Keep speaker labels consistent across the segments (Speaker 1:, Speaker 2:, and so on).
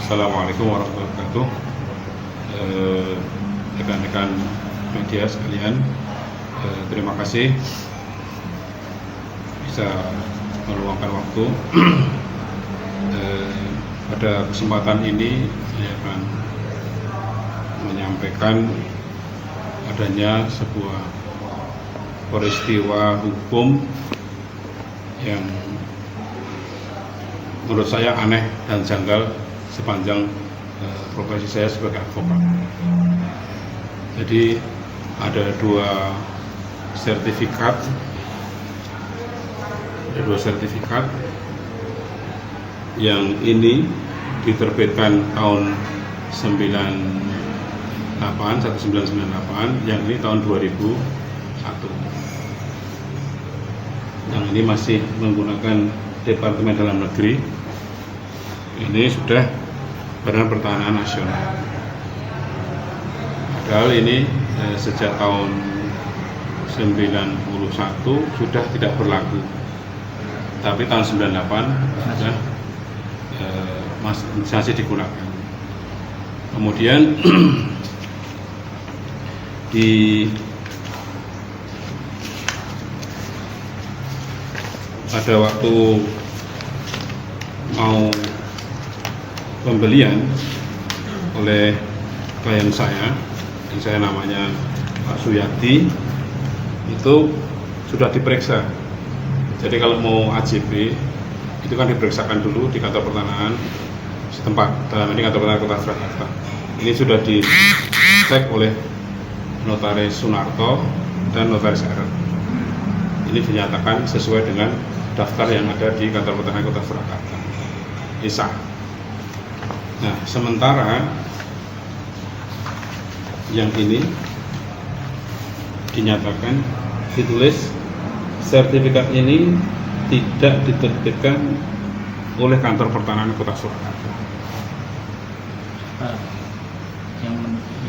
Speaker 1: Assalamualaikum warahmatullahi wabarakatuh. Rekan-rekan media sekalian, terima kasih bisa meluangkan waktu. Pada kesempatan ini saya akan menyampaikan adanya sebuah peristiwa hukum yang menurut saya aneh dan janggal sepanjang profesi saya sebagai advokat. Jadi ada dua sertifikat yang ini diterbitkan tahun 1998, yang ini tahun 2001. Yang ini masih menggunakan Departemen Dalam Negeri. Ini sudah Badan Pertanahan Nasional. Padahal ini sejak tahun 91 sudah tidak berlaku. Tapi tahun 98 sudah masih digunakan. Kemudian pada waktu mau pembelian oleh klien saya, yang saya namanya Pak Suyati, itu sudah diperiksa. Jadi kalau mau AJB itu kan diperiksakan dulu di kantor pertanahan setempat, dalam ini kantor pertanahan Kota Surakarta. Ini sudah dicek oleh Notaris Sunarto dan Notaris RR. Ini dinyatakan sesuai dengan daftar yang ada di kantor pertanahan Kota Surakarta. Sah. Nah, sementara yang ini dinyatakan ditulis sertifikat ini tidak diterbitkan oleh kantor pertanahan Kota Surakarta.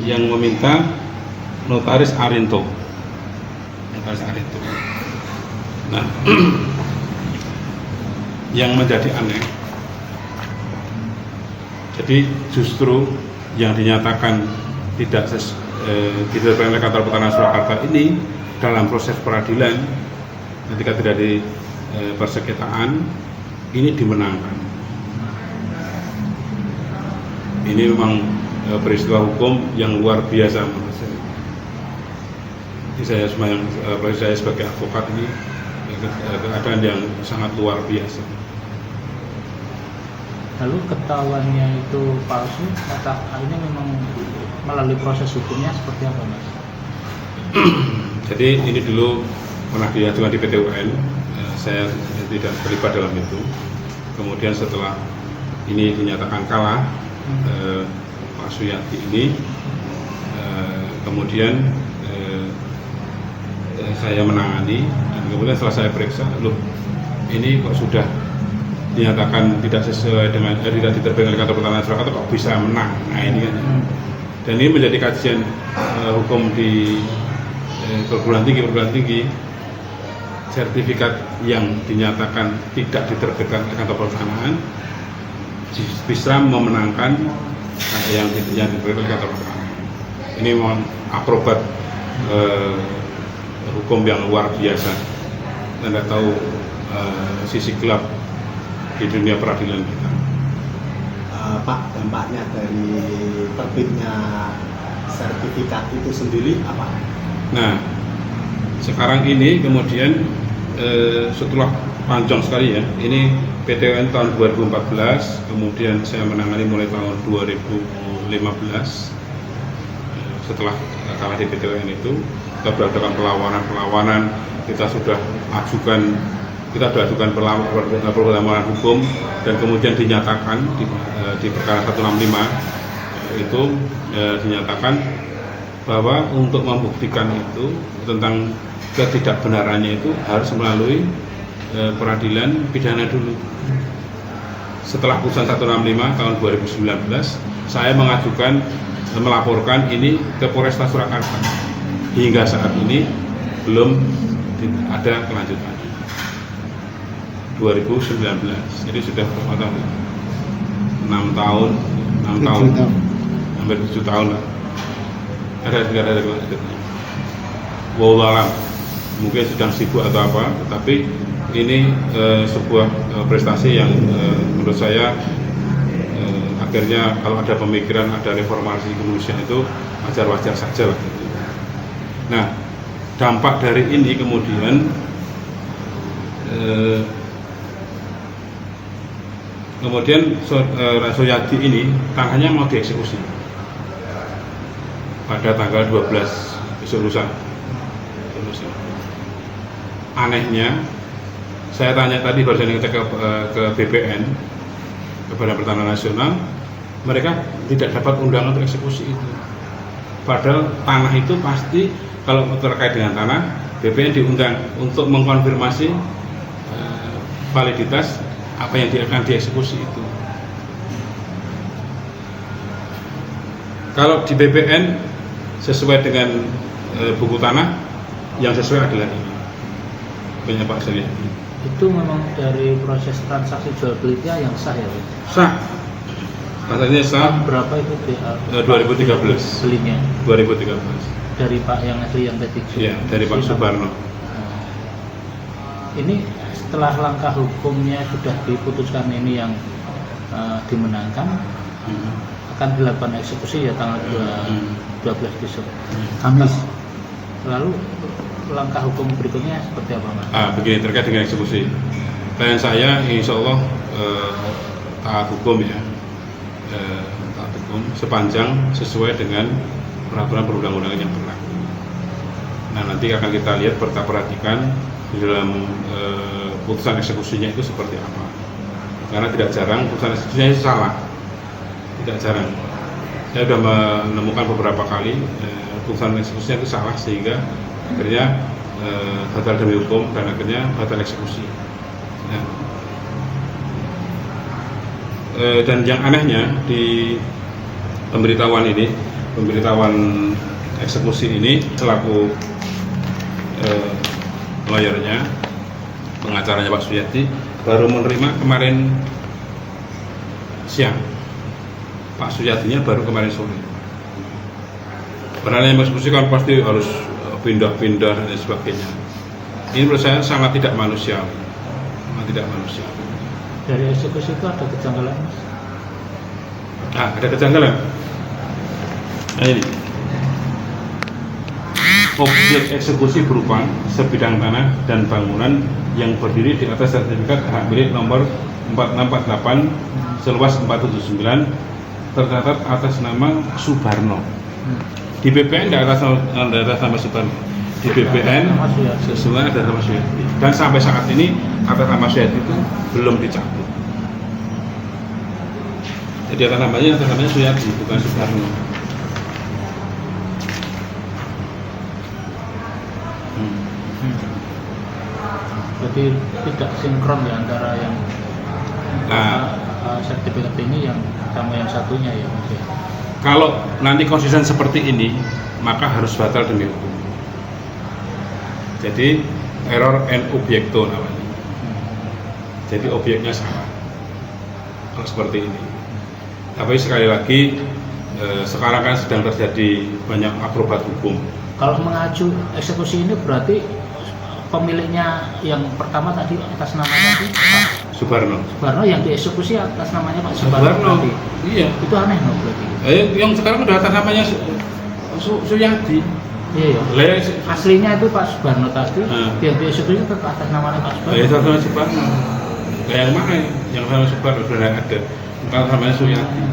Speaker 1: Yang meminta Notaris Arinto. Nah, yang menjadi aneh, jadi justru yang dinyatakan tidak diterbitkan oleh kantor pertanahan Surakarta ini dalam proses peradilan ketika tidak di persengketaan ini dimenangkan. Ini memang peristiwa hukum yang luar biasa menurut saya. Saya sebagai advokat ini keadaan yang sangat luar biasa.
Speaker 2: Lalu ketahuannya itu palsu, ini memang melalui proses hukumnya seperti apa, Mas?
Speaker 1: Jadi ini dulu pernah diajukan di PT UN, saya tidak terlibat dalam itu. Kemudian setelah ini dinyatakan kalah, Pak Suyati ini, kemudian saya menangani, dan kemudian setelah saya periksa, loh ini kok sudah dinyatakan tidak sesuai dengan tidak diterbitkan oleh kantor pertanahan Surakarta kok bisa menang. Nah ini kan, dan ini menjadi kajian hukum di perguruan tinggi, sertifikat yang dinyatakan tidak diterbitkan oleh kantor pertanahan bisa memenangkan yang diterbitkan oleh kantor pertanahan. Ini mohon aprobat hukum yang luar biasa. Anda tahu sisi gelap di dunia peradilan kita.
Speaker 3: Pak, dampaknya dari terbitnya sertifikat itu sendiri apa?
Speaker 1: Nah, sekarang ini kemudian setelah panjang sekali ya, ini PT UN tahun 2014, kemudian saya menangani mulai tahun 2015. Setelah kalah di PT UN itu, kita berdasarkan perlawanan, kita sudah ajukan perlawanan hukum, dan kemudian dinyatakan di perkara 165 itu dinyatakan bahwa untuk membuktikan itu tentang ketidakbenarannya itu harus melalui peradilan pidana dulu. Setelah putusan 165 tahun 2019, saya melaporkan ini ke Polresta Surakarta. Hingga saat ini belum ada kelanjutan. 2019, jadi sudah berapa tahun? 6 tahun 6 tahun, hampir 7 tahun lah. Ada kelanjutannya. Wallahu alam, mungkin sedang sibuk atau apa, tetapi ini sebuah prestasi yang menurut saya akhirnya kalau ada pemikiran ada reformasi kemanusiaan itu wajar-wajar saja lah. Nah, dampak dari ini kemudian Suyadi ini tangannya mau dieksekusi pada tanggal 12 besok lusa. Anehnya, saya tanya tadi barusan kita ke BPN, ke Badan Pertanahan Nasional, mereka tidak dapat undangan untuk eksekusi itu. Padahal tanah itu pasti kalau terkait dengan tanah, BPN diundang untuk mengkonfirmasi validitas apa yang akan dieksekusi itu. Kalau di BPN sesuai dengan buku tanah, yang sesuai adalah ini, punya Pak Suyadi.
Speaker 2: Itu memang dari proses transaksi jual belinya yang sah ya Pak?
Speaker 1: Sah, katanya sah.
Speaker 2: Berapa itu
Speaker 1: 2013.
Speaker 2: belinya?
Speaker 1: 2013.
Speaker 2: Dari Pak yang asli yang tadi?
Speaker 1: Iya, dari Pak Subarno.
Speaker 2: Ini setelah langkah hukumnya sudah diputuskan ini yang dimenangkan, akan dilakukan eksekusi ya tanggal 12 besok. Kamis. Lalu langkah hukum berikutnya seperti apa Mas?
Speaker 1: Begini, terkait dengan eksekusi, klien saya insya Allah taat hukum ya, taat hukum sepanjang sesuai dengan peraturan perundang-undangan yang berlaku. Nah, nanti akan kita lihat, perhatikan di dalam putusan eksekusinya itu seperti apa, karena tidak jarang putusan eksekusinya itu salah, tidak jarang. Saya sudah menemukan beberapa kali putusan eksekusinya itu salah sehingga akhirnya batal demi hukum dan akhirnya batal eksekusi. Nah, dan yang anehnya di pemberitahuan eksekusi ini selaku lawyernya, pengacaranya Pak Suyadi baru menerima kemarin siang. Pak Suyadinya baru kemarin sore. Karena yang eksekusi kan pasti harus pindah-pindah dan sebagainya. Ini menurut saya sangat tidak manusiawi.
Speaker 2: Dari eksekusi itu ada kejanggalan Mas?
Speaker 1: Ada kejanggalan. Nah, ini objek eksekusi berupa sebidang tanah dan bangunan yang berdiri di atas sertifikat hak milik nomor 4648 seluas 479 tercatat atas nama Subarno. Di BPN tidak atas nama Subarno. Di BPN sesuai ada nama Suyadi. Dan sampai saat ini atas nama Suyadi itu belum dicabut. Jadi atas namanya Suyadi, bukan Subarno.
Speaker 2: Jadi tidak sinkron ya antara yang sertifikat ini yang sama yang satunya ya Mas ya?
Speaker 1: Kalau nanti konsisten seperti ini, maka harus batal demi hukum. Jadi error en obiecto namanya. Jadi obyeknya salah. Kalau seperti ini. Tapi sekali lagi sekarang kan sedang terjadi banyak akrobat hukum.
Speaker 2: Kalau mengacu eksekusi ini berarti pemiliknya yang pertama tadi atas namanya Pak
Speaker 1: Subarno
Speaker 2: yang dieksekusi atas namanya Pak Subarno.
Speaker 1: Iya.
Speaker 2: Itu aneh loh berarti.
Speaker 1: Yang sekarang udah atas namanya Suyadi.
Speaker 2: Iya. Aslinya itu Pak Subarno tadi, yang dieksekusi tetap atas namanya Pak Subarno.
Speaker 1: Itu atas Subarno. Yang mana? Yang sama Subarno sudah ada. Bukan namanya Suyadi.